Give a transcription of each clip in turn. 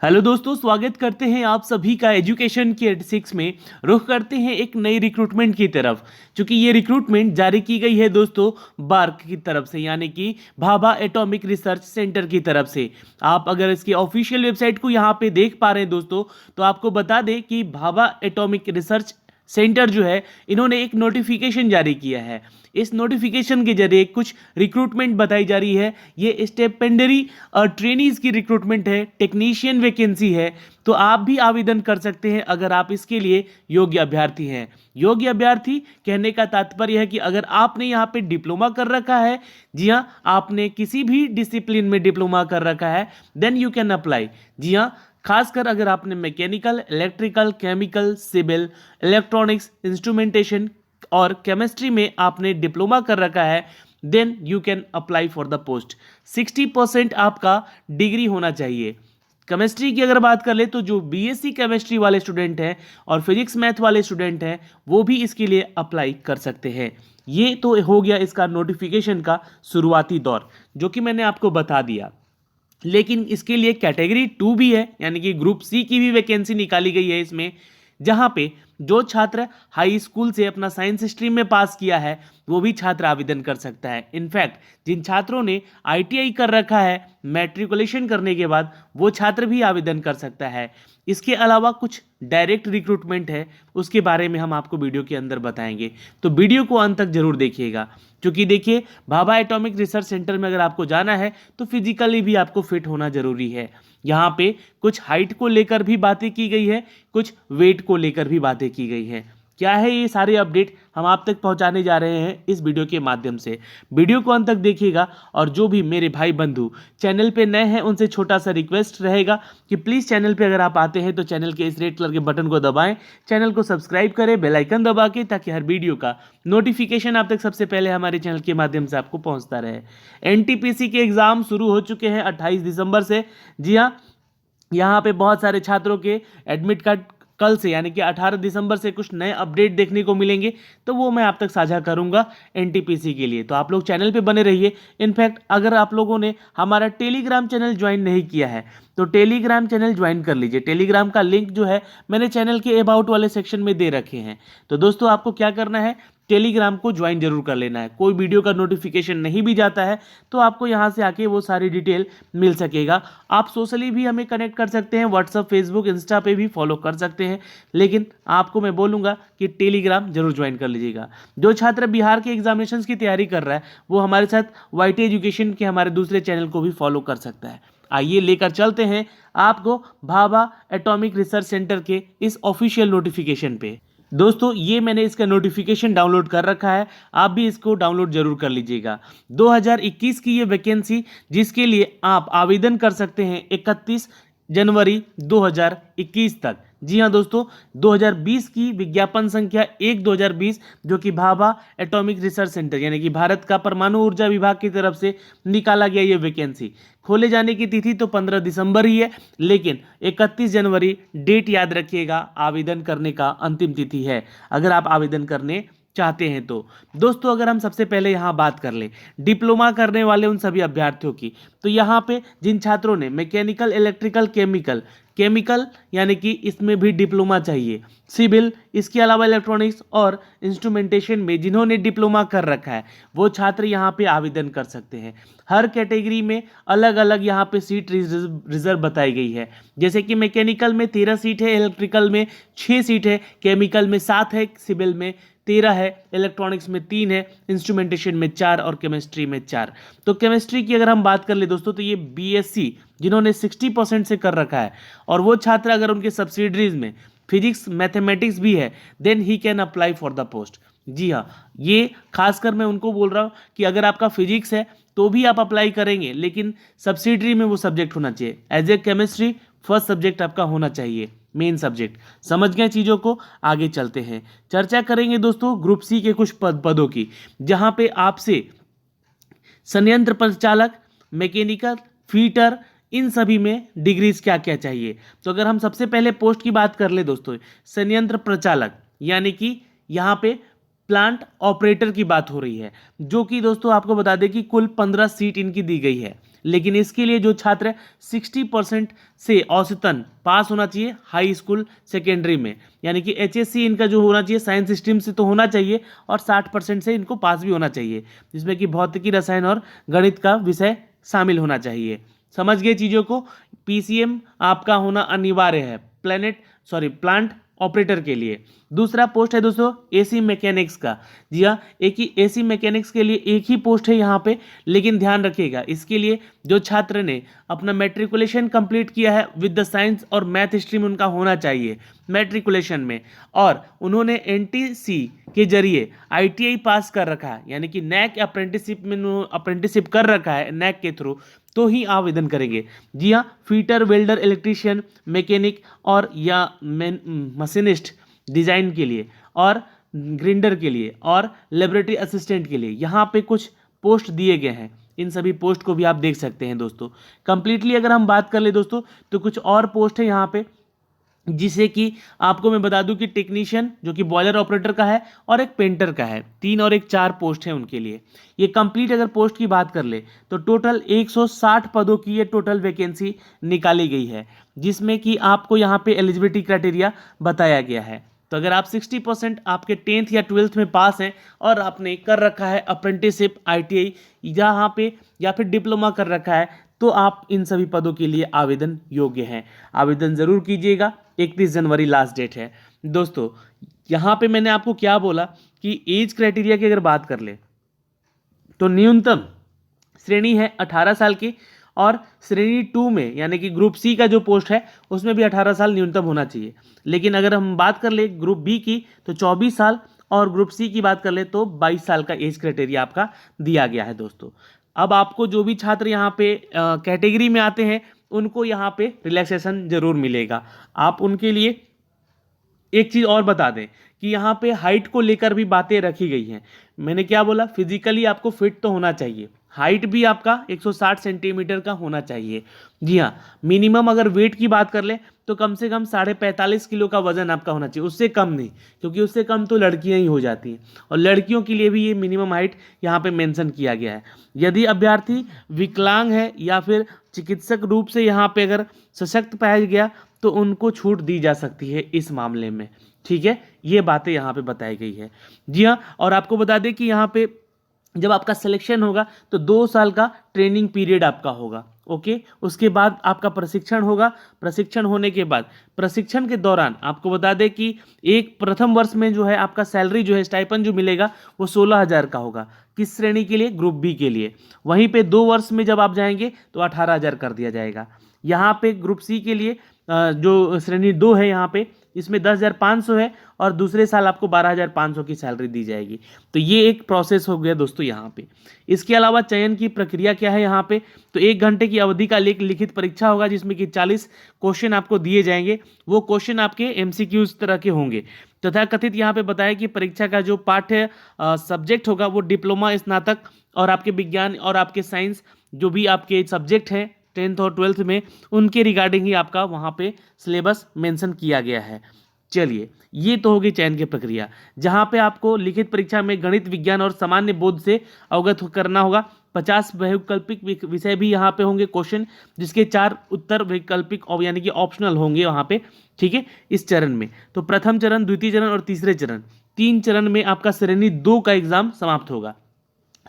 Hello दोस्तों, स्वागत करते हैं आप सभी का एजुकेशन की 86 में। रुख करते हैं एक नई रिक्रूटमेंट की तरफ। क्योंकि ये रिक्रूटमेंट जारी की गई है दोस्तों बार्क की तरफ से, यानी कि भाभा एटॉमिक रिसर्च सेंटर की तरफ से। आप अगर इसकी ऑफिशियल वेबसाइट को यहाँ पे देख पा रहे हैं दोस्तों, तो आपको बता दें कि भाभा एटॉमिक रिसर्च सेंटर जो है, इन्होंने एक नोटिफिकेशन जारी किया है। इस नोटिफिकेशन के जरिए कुछ रिक्रूटमेंट बताई जा रही है। ये स्टेपेंडरी ट्रेनीज की रिक्रूटमेंट है, टेक्नीशियन वैकेंसी है। तो आप भी आवेदन कर सकते हैं अगर आप इसके लिए योग्य अभ्यर्थी हैं। योग्य अभ्यर्थी कहने का तात्पर्य है कि अगर आपने यहाँ पे डिप्लोमा कर रखा है, जी हाँ, आपने किसी भी डिसिप्लिन में डिप्लोमा कर रखा है, देन यू कैन अप्लाई। जी हाँ, खासकर अगर आपने mechanical, electrical, chemical, civil, electronics, instrumentation और केमिस्ट्री में आपने डिप्लोमा कर रखा है, then you can apply for the post. 60% आपका डिग्री होना चाहिए। केमिस्ट्री की अगर बात कर ले तो जो बीएससी केमिस्ट्री वाले स्टूडेंट हैं और फिजिक्स मैथ वाले स्टूडेंट हैं, वो भी इसके लिए अप्लाई कर सकते हैं। ये तो हो गया इसका नोटिफिकेशन का शुरुआती दौर, जो कि मैंने आपको बता दिया। लेकिन इसके लिए कैटेगरी 2 भी है, यानी कि ग्रुप सी की भी वैकेंसी निकाली गई है इसमें, जहां पे जो छात्र हाई स्कूल से अपना साइंस स्ट्रीम में पास किया है, वो भी छात्र आवेदन कर सकता है। इनफैक्ट जिन छात्रों ने आईटीआई कर रखा है मैट्रिकुलेशन करने के बाद, वो छात्र भी आवेदन कर सकता है। इसके अलावा कुछ डायरेक्ट रिक्रूटमेंट है, उसके बारे में हम आपको वीडियो के अंदर बताएंगे, तो वीडियो को अंत तक जरूर देखिएगा। क्योंकि देखिए, भाभा एटॉमिक रिसर्च सेंटर में अगर आपको जाना है तो फिजिकली भी आपको फिट होना जरूरी है। यहाँ पे कुछ हाइट को लेकर भी बातें की गई है, कुछ वेट को लेकर भी बातें की गई है। क्या है ये सारे अपडेट हम आप तक पहुंचाने जा रहे हैं इस वीडियो के माध्यम से। वीडियो को अंत तक देखिएगा। और जो भी मेरे भाई बंधु चैनल पे नए हैं, उनसे छोटा सा रिक्वेस्ट रहेगा कि प्लीज़ चैनल पे अगर आप आते हैं तो चैनल के इस रेड कलर के बटन को दबाएं, चैनल को सब्सक्राइब करें बेल आइकन दबा के, ताकि हर वीडियो का नोटिफिकेशन आप तक सबसे पहले हमारे चैनल के माध्यम से आपको पहुँचता रहे। एनटीपीसी के एग्ज़ाम शुरू हो चुके हैं 28 दिसंबर से। जी हाँ, यहाँ पे बहुत सारे छात्रों के एडमिट कार्ड कल से, यानी कि 18 दिसंबर से कुछ नए अपडेट देखने को मिलेंगे, तो वो मैं आप तक साझा करूंगा एनटीपीसी के लिए। तो आप लोग चैनल पे बने रहिए। इनफैक्ट अगर आप लोगों ने हमारा टेलीग्राम चैनल ज्वाइन नहीं किया है तो टेलीग्राम चैनल ज्वाइन कर लीजिए। टेलीग्राम का लिंक जो है मैंने चैनल के अबाउट वाले सेक्शन में दे रखे हैं। तो दोस्तों, आपको क्या करना है, टेलीग्राम को ज्वाइन जरूर कर लेना है। कोई वीडियो का नोटिफिकेशन नहीं भी जाता है तो आपको यहाँ से आके वो सारी डिटेल मिल सकेगा। आप सोशली भी हमें कनेक्ट कर सकते हैं, व्हाट्सअप, फेसबुक, इंस्टा पे भी फॉलो कर सकते हैं। लेकिन आपको मैं बोलूँगा कि टेलीग्राम जरूर ज्वाइन कर लीजिएगा। जो छात्र बिहार के एग्जामिनेशंस की तैयारी कर रहा है, वो हमारे साथ वाईटी एजुकेशन के हमारे दूसरे चैनल को भी फॉलो कर सकता है। आइए लेकर चलते हैं आपको भाभा एटॉमिक रिसर्च सेंटर के इस ऑफिशियल नोटिफिकेशन पे। दोस्तों, ये मैंने इसका नोटिफिकेशन डाउनलोड कर रखा है, आप भी इसको डाउनलोड जरूर कर लीजिएगा। 2021 की ये वैकेंसी, जिसके लिए आप आवेदन कर सकते हैं 31 जनवरी 2021 तक। जी हाँ दोस्तों, 2020 की विज्ञापन संख्या 1/2020, जो कि भाभा एटॉमिक रिसर्च सेंटर यानी कि भारत का परमाणु ऊर्जा विभाग की तरफ से निकाला गया ये वैकेंसी। खोले जाने की तिथि तो 15 दिसंबर ही है, लेकिन 31 जनवरी डेट याद रखिएगा, आवेदन करने का अंतिम तिथि है, अगर आप आवेदन करने चाहते हैं तो। दोस्तों, अगर हम सबसे पहले यहाँ बात कर लें डिप्लोमा करने वाले उन सभी अभ्यर्थियों की, तो यहाँ पे जिन छात्रों ने मैकेनिकल, इलेक्ट्रिकल, केमिकल यानी कि इसमें भी डिप्लोमा चाहिए, सिविल, इसके अलावा इलेक्ट्रॉनिक्स और इंस्ट्रूमेंटेशन में जिन्होंने डिप्लोमा कर रखा है, वो छात्र यहाँ पे आवेदन कर सकते हैं। हर कैटेगरी में अलग अलग यहाँ पे सीट रिजर्व बताई गई है। जैसे कि मैकेनिकल में 13 सीट है, इलेक्ट्रिकल में 6 सीट है, केमिकल में 7 है, सिविल में 13 है, इलेक्ट्रॉनिक्स में 3 है, इंस्ट्रूमेंटेशन में 4 और केमिस्ट्री में 4। तो केमिस्ट्री की अगर हम बात कर ले दोस्तों, तो ये बीएससी जिन्होंने 60% से कर रखा है, और वो छात्र अगर उनके सब्सिडरीज में फिजिक्स, मैथमेटिक्स भी है, then he can apply for the post. जी हाँ, ये खासकर मैं उनको बोल रहा हूँ कि अगर आपका फिजिक्स है तो भी आप अप्लाई करेंगे, लेकिन सब्सिडरी में वो सब्जेक्ट होना चाहिए। As a chemistry first subject आपका होना चाहिए, मेन सब्जेक्ट। समझ गए चीज़ों को, आगे चलते हैं। चर्चा करेंगे दोस्तों ग्रुप सी के कुछ पदों की, जहां पे आपसे संयंत्र परिचालक, मैकेनिकल, फीटर, इन सभी में डिग्रीज क्या क्या चाहिए। तो अगर हम सबसे पहले पोस्ट की बात कर ले दोस्तों, संयंत्र प्रचालक यानी कि यहाँ पे प्लांट ऑपरेटर की बात हो रही है, जो कि दोस्तों आपको बता दें कि कुल 15 सीट इनकी दी गई है। लेकिन इसके लिए जो छात्र 60% से औसतन पास होना चाहिए हाई स्कूल सेकेंडरी में, यानी कि HSC इनका जो होना चाहिए साइंस स्ट्रीम से तो होना चाहिए और 60% से इनको पास भी होना चाहिए, जिसमें कि भौतिकी, रसायन और गणित का विषय शामिल होना चाहिए। समझ गए चीज़ों को। PCM आपका होना अनिवार्य है प्लांट ऑपरेटर के लिए। दूसरा पोस्ट है दोस्तों AC मैकेनिक्स का। जी हाँ, एक ही AC मैकेनिक्स के लिए एक ही पोस्ट है यहाँ पे, लेकिन ध्यान रखिएगा इसके लिए जो छात्र ने अपना मैट्रिकुलेशन कंप्लीट किया है विद द साइंस और मैथ स्ट्रीम उनका होना चाहिए मैट्रिकुलेशन में, और उन्होंने NTC के जरिए ITI पास कर रखा है, यानी कि NAC अप्रेंटिसिप कर रखा है NAC के थ्रू, तो ही आवेदन करेंगे। जी हाँ, फीटर, वेल्डर, इलेक्ट्रीशियन, मैकेनिक और या मशीनिस्ट डिज़ाइन के लिए और ग्राइंडर के लिए और लेबोरेटरी असिस्टेंट के लिए यहाँ पे कुछ पोस्ट दिए गए हैं। इन सभी पोस्ट को भी आप देख सकते हैं दोस्तों। कंप्लीटली अगर हम बात कर ले दोस्तों तो कुछ और पोस्ट है यहाँ पे, जिसे कि आपको मैं बता दूं कि टेक्नीशियन जो कि बॉयलर ऑपरेटर का है और एक पेंटर का है, 3 और 1 4 पोस्ट है उनके लिए। ये कंप्लीट अगर पोस्ट की बात कर ले तो टोटल 160 पदों की ये टोटल वैकेंसी निकाली गई है, जिसमें कि आपको यहाँ पे एलिजिबिलिटी क्राइटेरिया बताया गया है। तो अगर आप 60% आपके 10th या 12th में पास हैं और आपने कर रखा है अप्रेंटिसशिप ITI यहाँ पे या फिर डिप्लोमा कर रखा है, तो आप इन सभी पदों के लिए आवेदन योग्य हैं। आवेदन ज़रूर कीजिएगा। 31 जनवरी लास्ट डेट है दोस्तों। यहाँ पे मैंने आपको क्या बोला कि एज क्राइटेरिया की अगर बात कर ले तो न्यूनतम श्रेणी है 18 साल की, और श्रेणी 2 में यानी कि ग्रुप C का जो पोस्ट है उसमें भी 18 साल न्यूनतम होना चाहिए। लेकिन अगर हम बात कर ले ग्रुप B की तो 24 साल, और ग्रुप C की बात कर ले तो 22 साल का एज क्राइटेरिया आपका दिया गया है दोस्तों। अब आपको जो भी छात्र यहाँ पे कैटेगरी में आते हैं उनको यहाँ पे रिलैक्सेशन जरूर मिलेगा। आप उनके लिए एक चीज़ और बता दें कि यहाँ पे हाइट को लेकर भी बातें रखी गई हैं। मैंने क्या बोला, फिजिकली आपको फिट तो होना चाहिए, हाइट भी आपका 160 सेंटीमीटर का होना चाहिए। जी हाँ, मिनिमम अगर वेट की बात कर ले तो कम से कम 45.5 किलो का वजन आपका होना चाहिए, उससे कम नहीं, क्योंकि उससे कम तो लड़कियां ही हो जाती हैं, और लड़कियों के लिए भी ये मिनिमम हाइट यहाँ पे मेंशन किया गया है। यदि अभ्यर्थी विकलांग है या फिर चिकित्सक रूप से यहाँ पे अगर सशक्त पाया गया तो उनको छूट दी जा सकती है इस मामले में। ठीक है, ये बातें यहाँ पे बताई गई है। जी हाँ, और आपको बता दें कि यहाँ पे जब आपका सिलेक्शन होगा तो 2 साल का ट्रेनिंग पीरियड आपका होगा। ओके, उसके बाद आपका प्रशिक्षण होगा। प्रशिक्षण होने के बाद प्रशिक्षण के दौरान आपको बता दें कि एक प्रथम वर्ष में जो है आपका सैलरी जो है स्टाइपेंड जो मिलेगा वो 16,000 का होगा। किस श्रेणी के लिए? ग्रुप B के लिए। वहीं पे 2 वर्ष में जब आप जाएंगे तो 18,000 कर दिया जाएगा। यहाँ पे ग्रुप C के लिए जो श्रेणी 2 है यहाँ पे इसमें 10,500 है, और दूसरे साल आपको 12,500 की सैलरी दी जाएगी। तो ये एक प्रोसेस हो गया दोस्तों यहाँ पे। इसके अलावा चयन की प्रक्रिया क्या है यहाँ पे, तो 1 घंटे की अवधि का लिखित परीक्षा होगा, जिसमें कि 40 क्वेश्चन आपको दिए जाएंगे। वो क्वेश्चन आपके MCQs तरह के होंगे। तथा कथित यहाँ पे बताया कि परीक्षा का जो पाठ्य सब्जेक्ट होगा वो डिप्लोमा, स्नातक और आपके विज्ञान और आपके साइंस जो भी आपके सब्जेक्ट हैं 10th और 12th में, उनके रिगार्डिंग ही आपका वहाँ पे सिलेबस मेंशन किया गया है। चलिए, ये तो होगी चयन की प्रक्रिया, जहाँ पे आपको लिखित परीक्षा में गणित, विज्ञान और सामान्य बोध से अवगत करना होगा। 50 वैकल्पिक विषय भी यहाँ पे होंगे क्वेश्चन, जिसके 4 उत्तर वैकल्पिक यानी कि ऑप्शनल होंगे वहाँ पे। ठीक है, इस चरण में तो प्रथम चरण, द्वितीय चरण और तीसरे चरण, 3 चरण में आपका श्रेणी 2 का एग्जाम समाप्त होगा।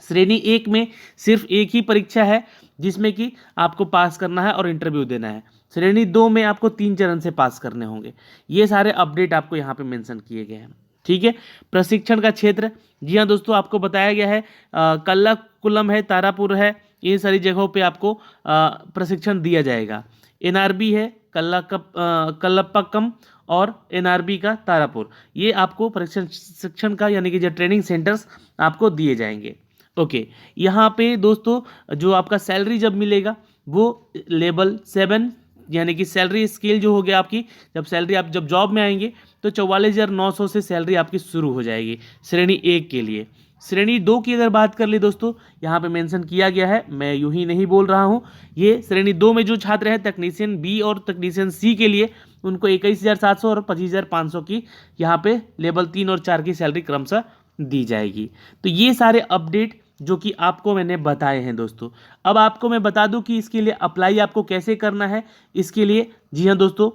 श्रेणी 1 में सिर्फ एक ही परीक्षा है जिसमें कि आपको पास करना है और इंटरव्यू देना है। श्रेणी 2 में आपको 3 चरण से पास करने होंगे। ये सारे अपडेट आपको यहाँ पे मेंशन किए गए हैं। ठीक है, प्रशिक्षण का क्षेत्र, जी हाँ दोस्तों, आपको बताया गया है कल्लाकुलम है, तारापुर है, ये सारी जगहों पे आपको प्रशिक्षण दिया जाएगा। NRB है कल्लप्पक्कम और NRB का तारापुर, ये आपको प्रशिक्षण का यानी कि जो ट्रेनिंग सेंटर्स आपको दिए जाएंगे। ओके, यहाँ पे दोस्तों जो आपका सैलरी जब मिलेगा वो लेवल 7 यानी कि सैलरी स्केल जो हो गया आपकी, जब सैलरी आप जब जॉब में आएंगे तो 44,900 से सैलरी आपकी शुरू हो जाएगी श्रेणी 1 के लिए। श्रेणी 2 की अगर बात कर ले दोस्तों, यहाँ पे मेंशन किया गया है, मैं यूं ही नहीं बोल रहा हूँ। ये श्रेणी 2 में जो छात्र हैं तकनीशियन B और तकनीशियन C के लिए उनको 21,700 और 25,500 की यहाँ पे लेवल 3 और 4 की सैलरी क्रमशः दी जाएगी। तो ये सारे अपडेट जो कि आपको मैंने बताए हैं दोस्तों। अब आपको मैं बता दूं कि इसके लिए अप्लाई आपको कैसे करना है। इसके लिए जी हाँ दोस्तों,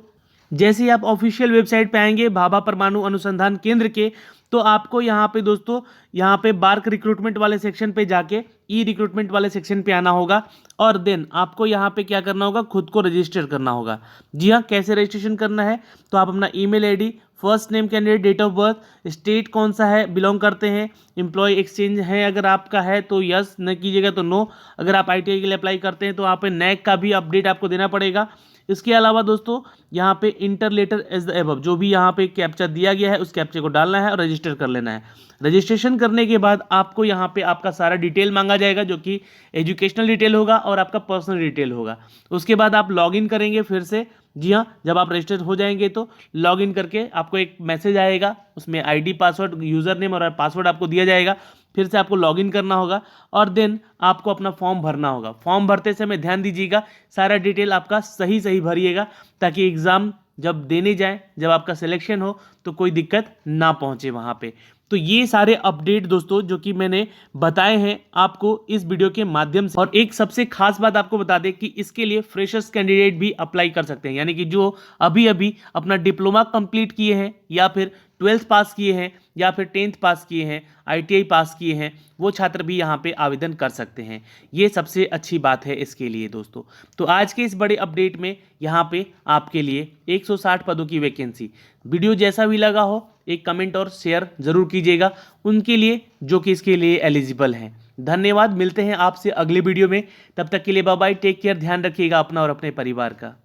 जैसे ही आप ऑफिशियल वेबसाइट पे आएंगे भाभा परमाणु अनुसंधान केंद्र के, तो आपको यहाँ पे दोस्तों, यहाँ पे बार्क रिक्रूटमेंट वाले सेक्शन पे जाके ई रिक्रूटमेंट वाले सेक्शन पे आना होगा और देन आपको यहाँ पे क्या करना होगा, खुद को रजिस्टर करना होगा। जी हाँ, कैसे रजिस्ट्रेशन करना है, तो आप अपना email ID, first name candidate, date of birth, state कौन सा है बिलोंग करते हैं, एम्प्लॉय एक्सचेंज है अगर आपका है तो यस, न कीजिएगा तो नो। अगर आप आईटीआई के लिए अप्लाई करते हैं तो वहाँ पे नैक का भी अपडेट आपको देना पड़ेगा। इसके अलावा दोस्तों यहाँ पे inter letter as the above, जो भी यहाँ पे कैप्चा दिया गया है उस कैप्चे को डालना है और रजिस्टर कर लेना है। रजिस्ट्रेशन करने के बाद आपको यहाँ पे आपका सारा डिटेल मांगा जाएगा, जो कि एजुकेशनल डिटेल होगा और आपका पर्सनल डिटेल होगा। उसके बाद आप लॉगिन करेंगे फिर से। जी हाँ, जब आप रजिस्टर हो जाएंगे तो लॉगिन करके आपको एक मैसेज आएगा, उसमें आईडी, पासवर्ड, यूज़र नेम और पासवर्ड आपको दिया जाएगा। फिर से आपको लॉगिन करना होगा और देन आपको अपना फॉर्म भरना होगा। फॉर्म भरते समय ध्यान दीजिएगा, सारा डिटेल आपका सही सही भरिएगा, ताकि एग्ज़ाम जब देने जाए, जब आपका सिलेक्शन हो तो कोई दिक्कत ना पहुंचे वहाँ पे। तो ये सारे अपडेट दोस्तों जो कि मैंने बताए हैं आपको इस वीडियो के माध्यम से। और एक सबसे खास बात आपको बता दें कि इसके लिए फ्रेशर्स कैंडिडेट भी अप्लाई कर सकते हैं, यानी कि जो अभी अभी अपना डिप्लोमा कंप्लीट किए हैं या फिर 12th पास किए हैं या फिर 10th पास किए हैं, आईटीआई पास किए हैं, वो छात्र भी यहाँ पे आवेदन कर सकते हैं। ये सबसे अच्छी बात है इसके लिए दोस्तों। तो आज के इस बड़े अपडेट में यहाँ पे आपके लिए 160 पदों की वैकेंसी। वीडियो जैसा भी लगा हो एक कमेंट और शेयर जरूर कीजिएगा उनके लिए जो कि इसके लिए एलिजिबल हैं। धन्यवाद, मिलते हैं आपसे अगले वीडियो में। तब तक के लिए बाय बाय, टेक केयर, ध्यान रखिएगा अपना और अपने परिवार का।